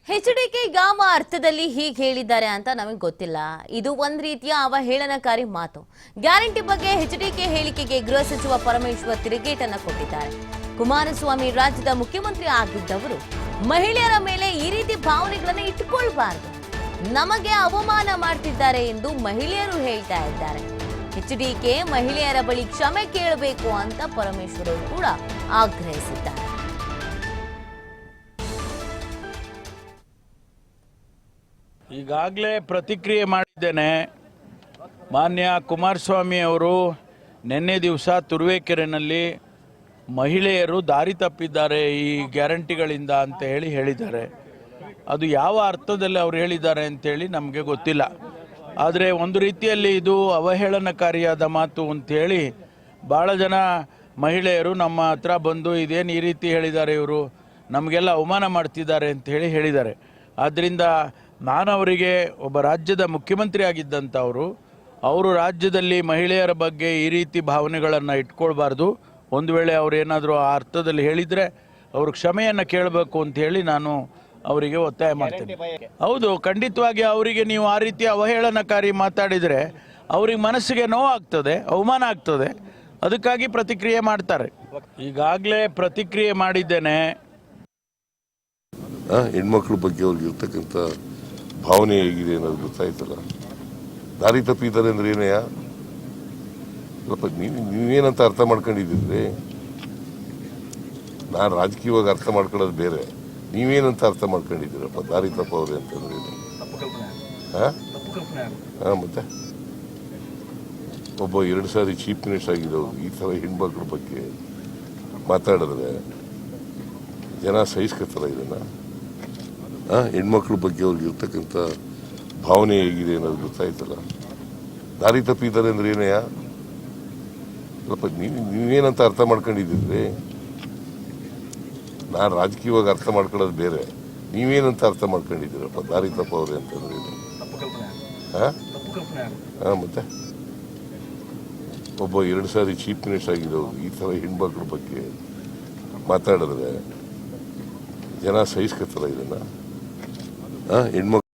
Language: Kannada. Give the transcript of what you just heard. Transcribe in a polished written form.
ಎಚ್ಡಿಕೆ ಯಾವ ಅರ್ಥದಲ್ಲಿ ಹೀಗೆ ಹೇಳಿದ್ದಾರೆ ಅಂತ ನಮಗೆ ಗೊತ್ತಿಲ್ಲ. ಇದು ಒಂದು ರೀತಿಯ ಅವಹೇಳನಕಾರಿ ಮಾತು. ಗ್ಯಾರಂಟಿ ಬಗ್ಗೆ ಎಚ್ಡಿಕೆ ಹೇಳಿಕೆಗೆ ಗೃಹ ಸಚಿವ ಪರಮೇಶ್ವರ್ ತಿರುಗೇಟನ್ನು ಕೊಟ್ಟಿದ್ದಾರೆ. ಕುಮಾರಸ್ವಾಮಿ ರಾಜ್ಯದ ಮುಖ್ಯಮಂತ್ರಿ ಆಗಿದ್ದವರು ಮಹಿಳೆಯರ ಮೇಲೆ ಈ ರೀತಿ ಭಾವನೆಗಳನ್ನು ಇಟ್ಟುಕೊಳ್ಳಬಾರದು, ನಮಗೆ ಅವಮಾನ ಮಾಡ್ತಿದ್ದಾರೆ ಎಂದು ಮಹಿಳೆಯರು ಹೇಳ್ತಾ ಇದ್ದಾರೆ. ಎಚ್ಡಿಕೆ ಮಹಿಳೆಯರ ಬಳಿ ಕ್ಷಮೆ ಕೇಳಬೇಕು ಅಂತ ಪರಮೇಶ್ವರ್ ಕೂಡ ಆಗ್ರಹಿಸಿದ್ದಾರೆ. ಈಗಾಗಲೇ ಪ್ರತಿಕ್ರಿಯೆ ಮಾಡಿದ್ದೇನೆ. ಮಾನ್ಯ ಕುಮಾರಸ್ವಾಮಿ ಅವರು ನಿನ್ನೆ ದಿವಸ ತುರುವೇಕೆರೆಯಲ್ಲಿ ಮಹಿಳೆಯರು ದಾರಿ ತಪ್ಪಿದ್ದಾರೆ ಈ ಗ್ಯಾರಂಟಿಗಳಿಂದ ಅಂತ ಹೇಳಿದ್ದಾರೆ. ಅದು ಯಾವ ಅರ್ಥದಲ್ಲಿ ಅವರು ಹೇಳಿದ್ದಾರೆ ಅಂತೇಳಿ ನಮಗೆ ಗೊತ್ತಿಲ್ಲ. ಆದರೆ ಒಂದು ರೀತಿಯಲ್ಲಿ ಇದು ಅವಹೇಳನಕಾರಿಯಾದ ಮಾತು ಅಂಥೇಳಿ ಭಾಳ ಜನ ಮಹಿಳೆಯರು ನಮ್ಮ ಹತ್ರ ಬಂದು ಇದೇನು ಈ ರೀತಿ ಹೇಳಿದ್ದಾರೆ, ಇವರು ನಮಗೆಲ್ಲ ಅವಮಾನ ಮಾಡ್ತಿದ್ದಾರೆ ಅಂಥೇಳಿ ಹೇಳಿದ್ದಾರೆ. ಆದ್ದರಿಂದ ನಾನು ಅವರಿಗೆ ಒಬ್ಬ ರಾಜ್ಯದ ಮುಖ್ಯಮಂತ್ರಿ ಆಗಿದ್ದಂಥವರು, ಅವರು ರಾಜ್ಯದಲ್ಲಿ ಮಹಿಳೆಯರ ಬಗ್ಗೆ ಈ ರೀತಿ ಭಾವನೆಗಳನ್ನು ಇಟ್ಕೊಳ್ಬಾರ್ದು. ಒಂದು ವೇಳೆ ಅವರೇನಾದರೂ ಆ ಅರ್ಥದಲ್ಲಿ ಹೇಳಿದರೆ ಅವರು ಕ್ಷಮೆಯನ್ನು ಕೇಳಬೇಕು ಅಂಥೇಳಿ ನಾನು ಅವರಿಗೆ ಒತ್ತಾಯ ಮಾಡ್ತೇನೆ. ಹೌದು, ಖಂಡಿತವಾಗಿ ಅವರಿಗೆ ನೀವು ಆ ರೀತಿ ಅವಹೇಳನಕಾರಿ ಮಾತಾಡಿದರೆ ಅವ್ರಿಗೆ ಮನಸ್ಸಿಗೆ ನೋವಾಗ್ತದೆ, ಅವಮಾನ ಆಗ್ತದೆ. ಅದಕ್ಕಾಗಿ ಪ್ರತಿಕ್ರಿಯೆ ಮಾಡ್ತಾರೆ. ಈಗಾಗಲೇ ಪ್ರತಿಕ್ರಿಯೆ ಮಾಡಿದ್ದೇನೆ. ಹೆಣ್ಮಕ್ಳ ಬಗ್ಗೆ ಅವ್ರಿಗೆ ಇರ್ತಕ್ಕಂಥ ಭಾವನೆ ಹೇಗಿದೆ ಅನ್ನೋದು ಗೊತ್ತಾಯ್ತಲ್ಲ. ದಾರಿ ತಪ್ಪಿದ್ದಾರೆ ಅಂದ್ರೆ ಏನಯ್ಯ, ಸ್ವಲ್ಪ ನೀವೇನಂತ ಅರ್ಥ ಮಾಡ್ಕೊಂಡಿದ್ದಿದ್ರೆ, ನಾನು ರಾಜಕೀಯವಾಗಿ ಅರ್ಥ ಮಾಡ್ಕೊಳ್ಳೋದು ಬೇರೆ, ನೀವೇನಂತ ಅರ್ಥ ಮಾಡ್ಕೊಂಡಿದ್ದೀರಪ್ಪ ದಾರಿ ತಪ್ಪವ್ರೆ ಅಂತಂದ್ರೆ ಮತ್ತೆ ಒಬ್ಬ 2 ಸಾರಿ ಚೀಫ್ ಮಿನಿಸ್ಟರ್ ಆಗಿದ್ದವರು ಈ ಥರ ಹೆಣ್ಮಕ್ಳ ಬಗ್ಗೆ ಮಾತಾಡಿದ್ರೆ ಜನ ಸಹಿಸ್ಕೊತಾರ ಇದನ್ನ? ಹೆಣ್ಮಕ್ಳ ಬಗ್ಗೆ ಅವ್ರಿಗೆ ಇರ್ತಕ್ಕಂಥ ಭಾವನೆ ಹೇಗಿದೆ ಅನ್ನೋದು ಗೊತ್ತಾಯ್ತಲ್ಲ. ದಾರಿ ತಪ್ಪಿದ್ದಾರೆ ಅಂದ್ರೆ ಏನಯ್ಯ, ಸ್ವಲ್ಪ ನೀವೇನಂತ ಅರ್ಥ ಮಾಡ್ಕೊಂಡಿದ್ದಿದ್ರೆ, ನಾನು ರಾಜಕೀಯವಾಗಿ ಅರ್ಥ ಮಾಡ್ಕೊಳ್ಳೋದು ಬೇರೆ, ನೀವೇನಂತ ಅರ್ಥ ಮಾಡ್ಕೊಂಡಿದ್ದೀರಪ್ಪ ದಾರಿ ತಪ್ಪವ್ರೆ ಅಂತಂದ್ರೆ ಮತ್ತೆ ಒಬ್ಬ 2 ಸಾರಿ ಚೀಫ್ ಮಿನಿಸ್ಟರ್ ಆಗಿದ್ದವರು ಈ ಥರ ಹೆಣ್ಮಕ್ಳ ಬಗ್ಗೆ ಮಾತಾಡಿದ್ರೆ ಜನ ಸಹಿಸ್ಕೊತಾರ ಇದನ್ನ? ಹೆಣ್ಮಕ್ಳು